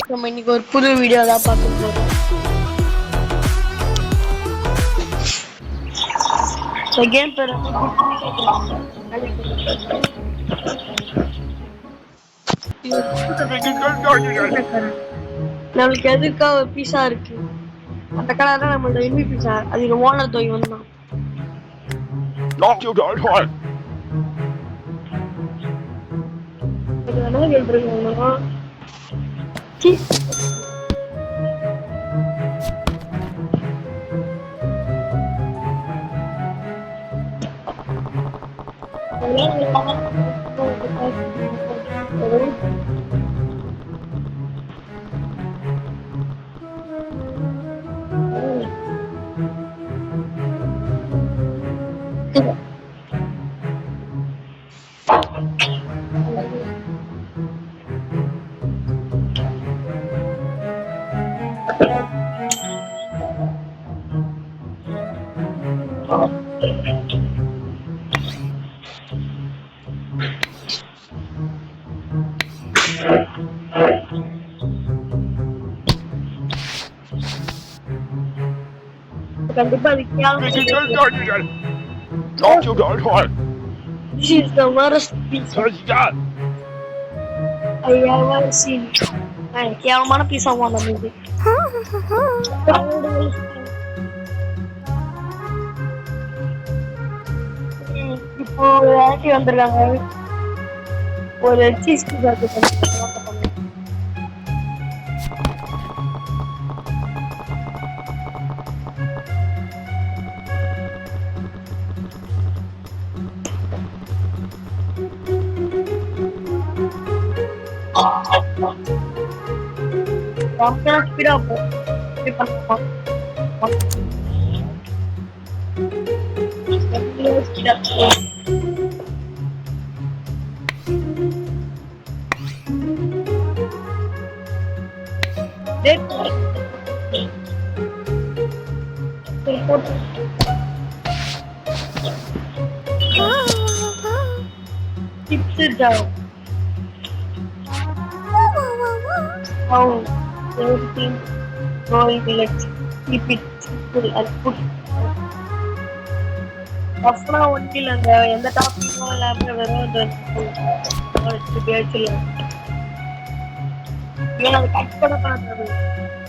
நம்ம இன்னைக்கு ஒரு புது வீடியோ தான் பார்க்க போறோம். கேம் பேர் நம்மளுக்கு எதுக்கா ஒரு பீஸா இருக்கு. அந்த கலர் தான் நம்மளோட எம்மி பீஸா. அது ஓனர் தோய் வந்தான். அது என்ன கேட்டிருக்காங்கன்னா கண்டிப்பா She's the worst pizza I ever seen. கேவலமான பீஸா வாங்க இது. இப்போ ஆக்கி வந்திருக்காங்க. ஒரு சீஸ் பீஸா இருக்கு. Vamos a speed up. Keep it down. How everything going, let's keep it simple and put. அப்புறம் ஒன்றும் இல்லைங்க, எந்த டாப்பிக்கும் இல்லாமல் வெறும் பேசலாம். ஏன்னா அது கட் கூட பண்ணது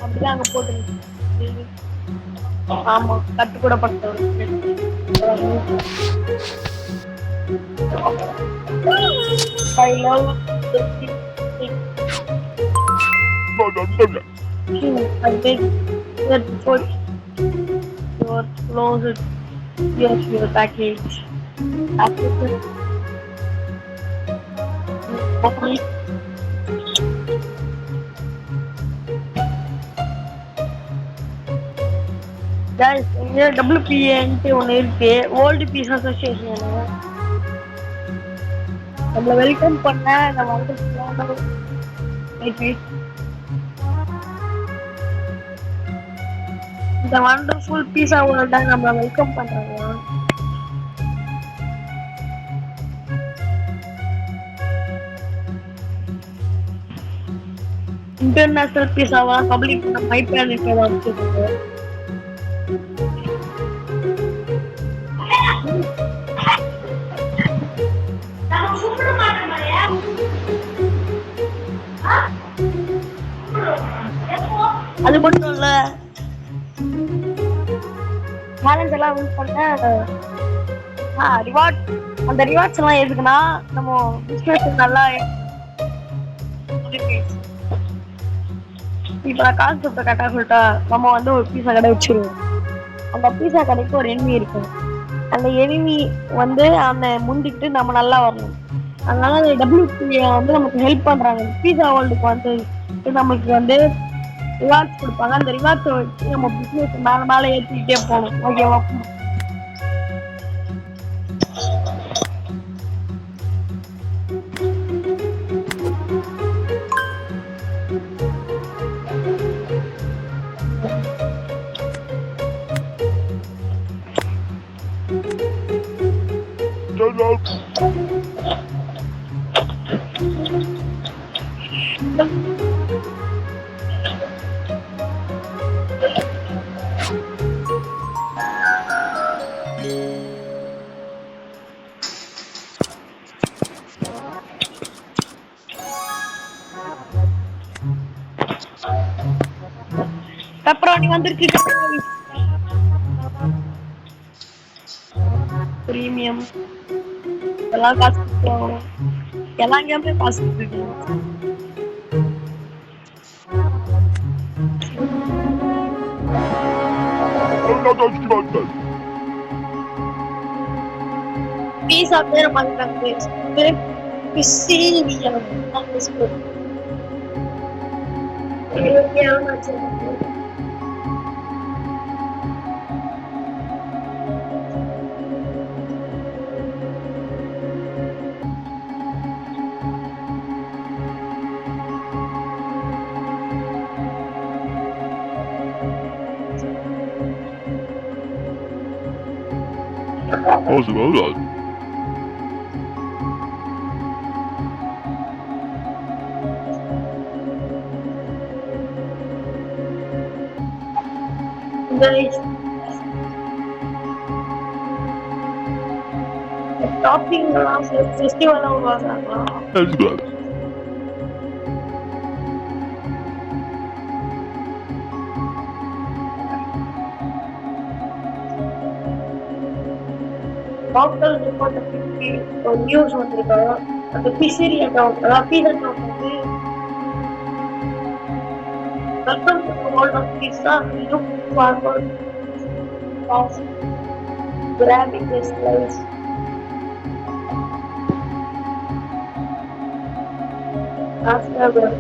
அப்படிதான் அங்கே போட்டுருக்கு. ஆமாம், கட்டு கூட பண்ணது. I love I think that before your closet, your package. Okay. Guys, here WPA one இருக்கு, World Peace Association. நம்மள வெல்கம் பண்ண நம்ம வந்து இந்த வண்டர்ஃபுல் பீஸா வேர்ல்ட நம்ம வெல்கம் பண்றாங்க. இன்டர்நேஷனல் பீஸாவா பப்ளிக் மை பிளானட் வச்சிருக்காங்க. அது மட்டும் இல்ல, சேலஞ்ச் எல்லாம் வின் பண்ண ரிவார்ட். அந்த ரிவார்ட்ஸ் எல்லாம் எதுக்குன்னா நம்ம பிசினஸ் நல்லா. இப்ப நான் கான்செப்ட் கரெக்டா சொல்லிட்டா, நம்ம வந்து ஒரு பீஸா கடை வச்சிருவோம். அந்த பீஸா கடைக்கு ஒரு எனிமி இருக்கும். அந்த எனிமி வந்து அந்த முந்திக்கிட்டு நம்ம நல்லா வரணும். அதனால WPA வந்து நமக்கு ஹெல்ப் பண்றாங்க. பீஸா வேர்ல்டுக்கு வந்து நமக்கு வந்து ரிவார்ட்ஸ் கொடுப்பாங்க. அந்த ரிவார்ட்ஸை வச்சு நம்ம பிசினஸ் மேல மேல ஏற்றிக்கிட்டே போகணும். ஓகேவா? பெப்பரானி வந்திருக்கு பிரீமியம் எல்லாம் காசு கொடுத்து எல்லா கேம்லயே காசு கொடுத்துருக்கீங்க பீஸா பேர் மாட்டாங்க பிசிலியா How's about that? Guys, topping festival That's good. local report news வந்திருக்காங்க அந்த பிசிரி அக்கௌண்ட் அதாவது பீஸ் அக்கௌண்ட் வந்து welcome to the world of pizza. We look forward of grabbing this slice. After work.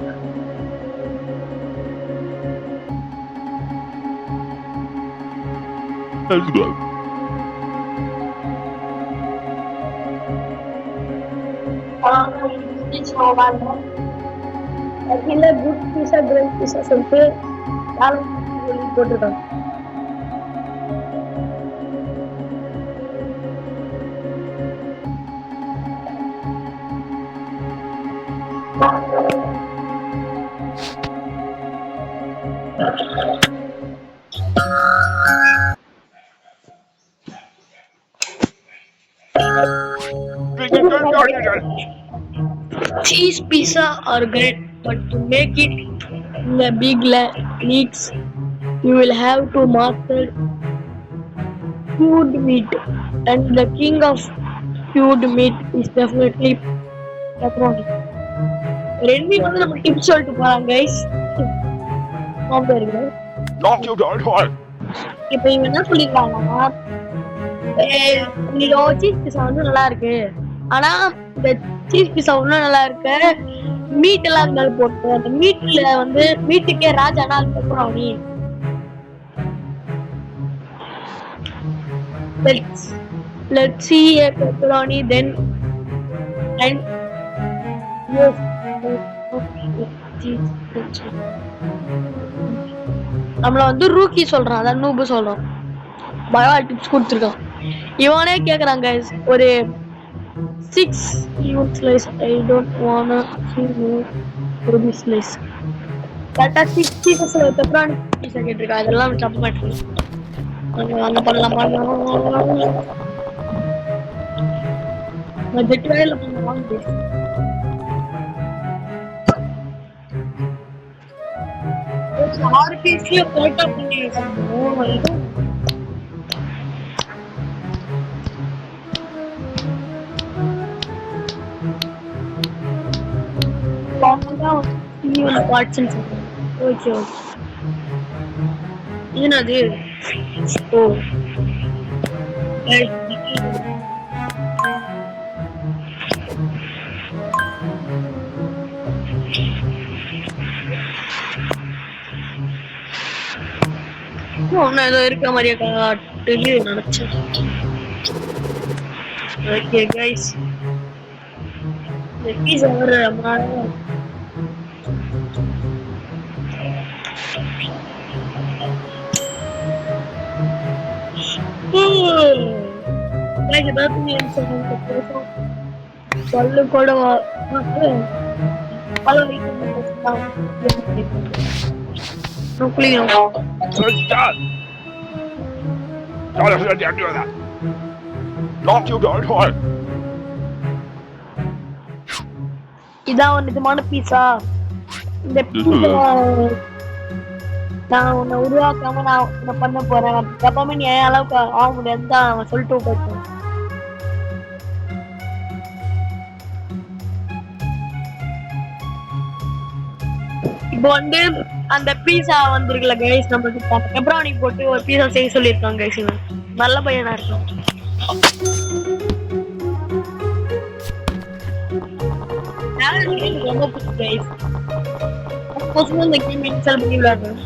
That's good. It's mobile. அதுல good பீஸா great பீஸா சொல்லிட்டு போட்டுருக்காங்க Cheese pizza are great, but to make it in a big leagues, you will have to master cured meat, and the king of cured meat is definitely pepperoni. Redmi வந்து நம்ம tips சொல்லிட்டு போறாங்க guys. இப்போ இவங்க என்ன சொல்லிருக்காங்கன்னா இந்த cheese pizza வந்து நல்லா இருக்கு ஆனா இந்த சீஸ் பீஸா ஒன்னும் நல்லா இருக்கு மீட் எல்லாம் மேல போட்டு அந்த மீட்ல வந்து மீட்டுக்கே ராஜானா பெப்பரானி let's see a pepperoni then and yes நம்மள வந்து ரூக்கி சொல்றான் அதான் நூபு சொல்றோம் பயோ டிப்ஸ் கொடுத்துருக்கான் இவனே கேக்குறாங்க ஒரு 6 even slice. I don't wanna see more ruby slice. That are 6 pieces of pepperoni pizza கேட்டிருக்கா அதெல்லாம் தப்பு மாட்டேன் அந்த பண்ணலாமா பட்ஜெட் வேல பண்ணுவாங்க ஆறு பீஸ்ல போட்டா பண்ணிருக்காங்க ஓகே என்னது ஓ ஒன்னும் ஏதோ இருக்க மாதிரியே காட்டுன்னு நினைச்சேன் ஓகே கைஸ் இந்த பீஸா வர பல்லு கூட பல குளிக்கணும் இதான் ஒரு நிஜமான பீஸா இந்த பீஸா நான் உன்னை உருவாக்காம நான் உன்னை பண்ண போறேன். எப்பவுமே நீ என் அளவுக்கு ஆக முடியாதுன்னு தான் அவன் சொல்லிட்டு போயிட்டான். இப்போ வந்து அந்த பீஸா வந்திருக்குல்ல கைஸ், நம்மளுக்கு பெப்ரானி போட்டு ஒரு பீஸா செய்ய சொல்லியிருக்காங்க கைஸ். இவன் நல்ல பையனா இருக்கும். எனக்கு ரொம்ப பிடிக்கும் கைஸ். இந்த கேம் இன்ஸ்டால் பண்ணி விளையாடுறேன்.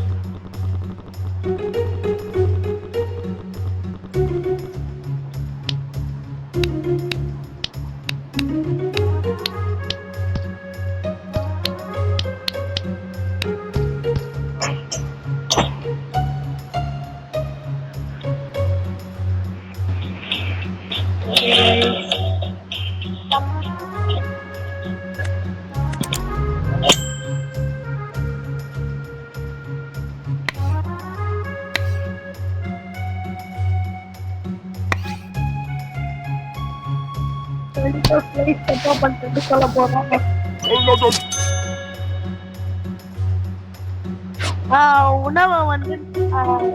சொல்ல போறோம். உணவை வந்து அவன்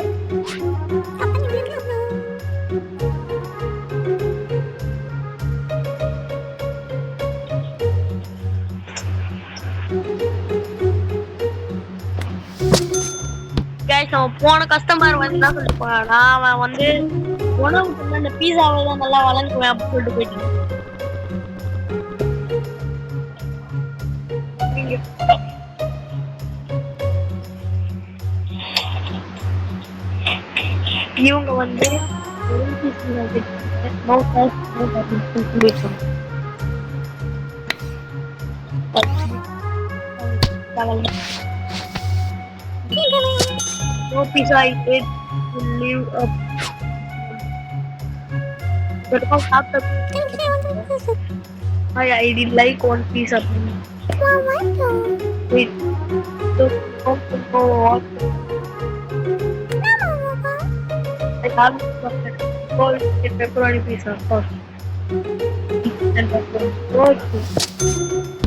போன கஸ்டமர் வந்து என்ன சொல்லிட்டு போனா, அவன் வந்து உணவுக்கு அந்த பீஸாவை தான் நல்லா வளர்க்குவேன் அப்படின்னு சொல்லிட்டு போயிட்டு. இவங்க வந்து no pizza I ate to live up. But after I did like one pizza. Wait, so what? I have a pepperoni pizza first. And pepperoni.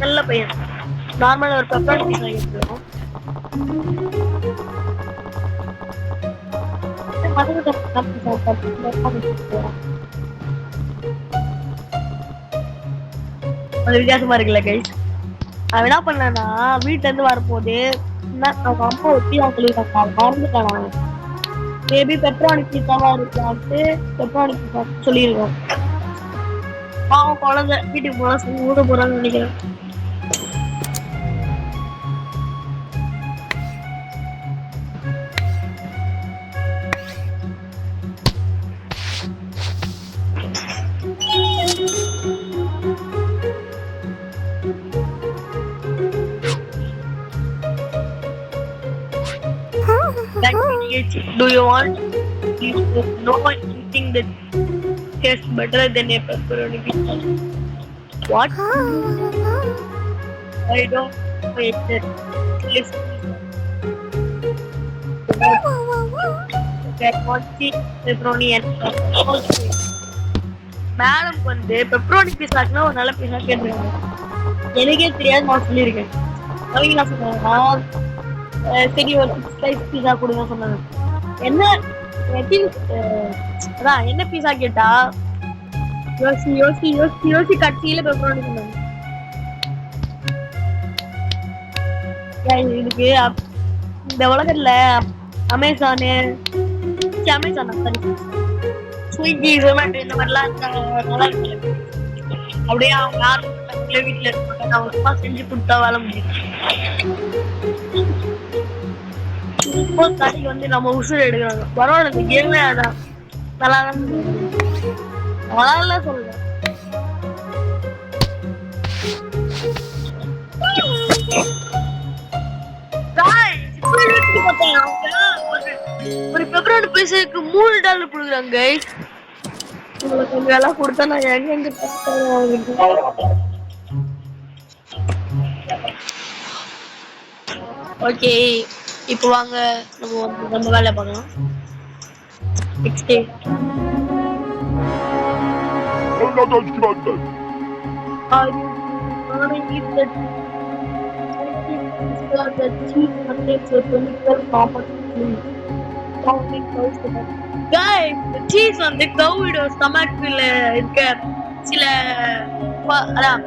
நல்ல பையன். நார்மலா ஒரு pepperoni pizza எடுத்துறோம். அது வித்தியாசமா இருக்குல்ல கைஸ். அவன் என்ன பண்ணா, வீட்டுல இருந்து வரும்போது அவங்க அம்மா ஒட்டி சொல்லிருக்காங்க, மறந்துட்டான். மேபி பெப்ரானி பீஸாவா இருக்கான்ட்டு பெப்ரானி பீஸா சொல்லியிருக்கோம். பாவம் குழந்தை வீட்டுக்கு போனா ஊத போறான்னு நினைக்கிறேன். Do you want to know anything that tastes better than a pepperoni pizza? What? I don't wait that taste that one pepperoni and madam வந்து பெப்பரோனி பீஸாக்குன்னா ஒரு நல்ல பீஸா கேட்டுருக்காங்க. எனக்கே தெரியாது, நான் சொல்லியிருக்கேன். அவங்க என்ன சொன்னாங்க, சரி ஒரு 6 ஸ்லைஸ் பீஸா கொடுங்க சொன்னாங்க. என்ன அதான் என்ன பீஸா கேட்டா யோசி யோசி யோசி யோசி கட்சியில பெப்பரோனி சொன்னாங்க. இதுக்கு இந்த உலகத்துல அமேசானு ஸ்விக்கி ஜொமேட்டோ இந்த மாதிரிலாம் நல்லா இருக்கு. அப்படியே அவங்க யாரும் வீட்டுல இருப்பாங்க, அவங்க சும்மா செஞ்சு கொடுத்தா வேலை முடியும். கடைக்கு வந்து நம்ம உசுறு எடுக்கிறாங்க. பரவாயில்ல, இந்த கேமே அதான் நல்லா தான் சொல்றேன். ஒரு பெப்பரோனி பீஸுக்கு $3 கொடுக்குறாங்க. உங்களுக்கு கொஞ்சம் வேலை கொடுத்தா நான் எங்க ஓகே. இப்போ வாங்க நம்ம வேலை பார்க்கலாம். Next day the cheap contains a chemical compound Guys, the cheese on the cow stomach will இருக்க சில அதான்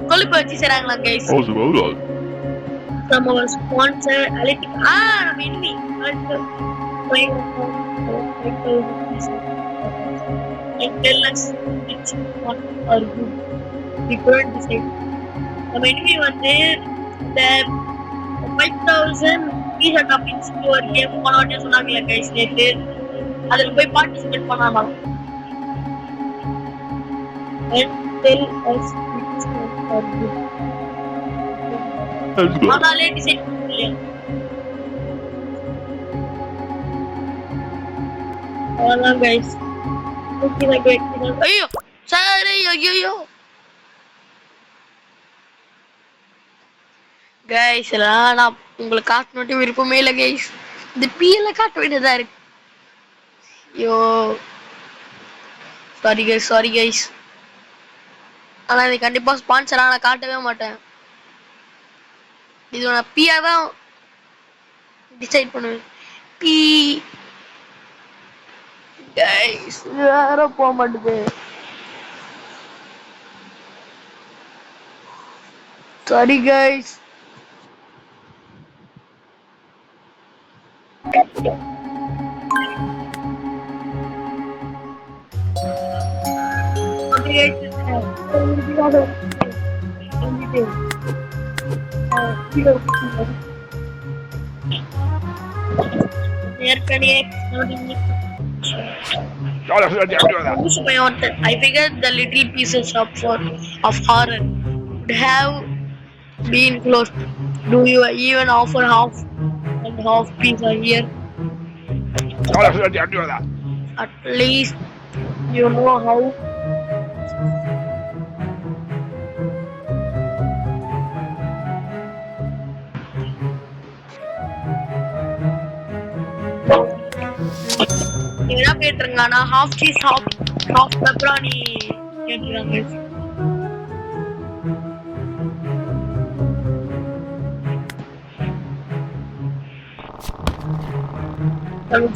கொழுப்பு வச்சு செய்றாங்களா guys. Also well done. From our sponsor Alitic. நம்ம enemy. And tell us which one are good. We couldn't decide. நம்ம enemy வந்து இந்த 5000 pizza toppings ஒரு கேம் போனோடனே சொன்னாங்களே guys நேத்து அதுல போய் participate பண்ணாமா and tell us which one are good. That's good. ஆனாலே டிசைட் பண்ணலையா அவ்வளோதான் guys. ஐயோ சாரி ஐயோ கைஸ் எல்லாம் நான் உங்களுக்கு காட்டணும் விருப்பமே இல்லை கைஸ். இந்த பிஎல்ல காட்ட வேண்டியதா இருக்கு. ஐயோ சாரி கைஸ். ஆனா இது கண்டிப்பா ஸ்பான்சரா நான் காட்டவே மாட்டேன். இது நான் பியா தான் டிசைட் பண்ணுவேன். பி கைஸ் வேற போக மாட்டேது. Sorry guys. I figured the little pieces of horror would have been closed. Do you even offer half and half pizza here? At least you know how. என்ன கேட்டிருக்கானா half cheese half pepperoni கேட்டிருக்காங்க.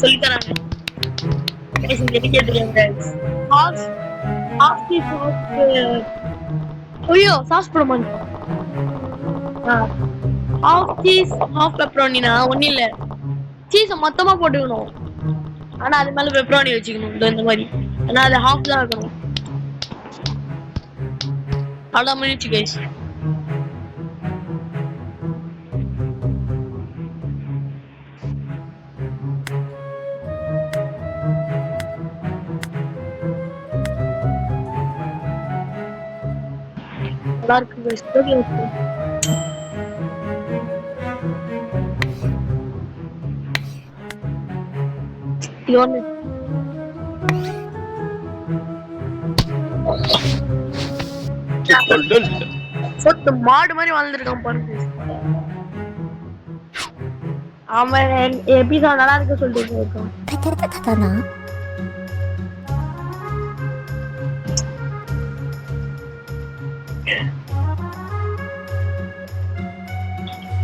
சொல்லி தராங்க ஐயோ sauce போட மாட்டேன். half cheese half pepperoni ஒன்னும் இல்ல சீஸை மொத்தமா போட்டுக்கணும். ஆனா அது மேல பெப்பரோனி வச்சுக்கணும் இந்த மாதிரி. ஆனா அது ஹாஃப் தான் இருக்கணும். அவ்வளோ முடிச்சு கைஸ். நல்லா இருக்கு கைஸ். மாடு மாதிரி வாழ்ந்துருக்கான் பாருங்க. அவன் எபிசோட் நல்லா இருக்கு சொல்லிட்டு இருக்கான்.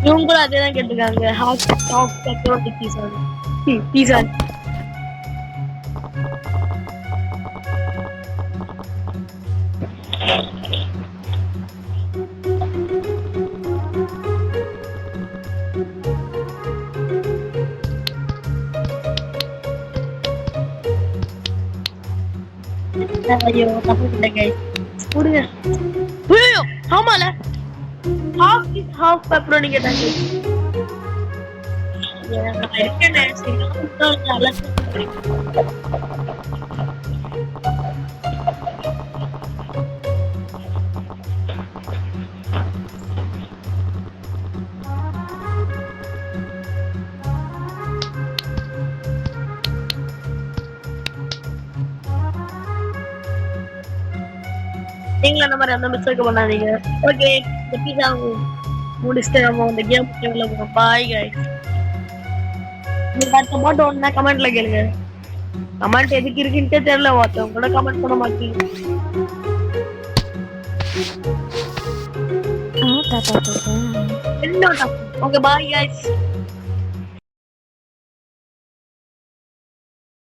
இவங்களும் அதே தான் கேட்டிருக்காங்க. பீஸா ஐயோ தப்பு இல்லை கைஸ். புடுங்க. ஐயோ ஆமால half pepperoni கேட்டாங்க. நீங்களும் அந்த மாதிரி அந்த மிஸ்டேக் பண்ணாதீங்க. ஓகே இந்த பீஸா முடிச்சுட்டு நம்ம இந்த கேம் உள்ள போறோம். Bye guys. நீங்க அடுத்த மாட்டோம் ஒன்னா கமெண்ட்ல கேளுங்க. கமெண்ட் எதுக்கு இருக்குன்னே தெரியல. ஒருத்தவங்க கூட கமெண்ட் பண்ண மாட்டீங்க. Okay bye guys.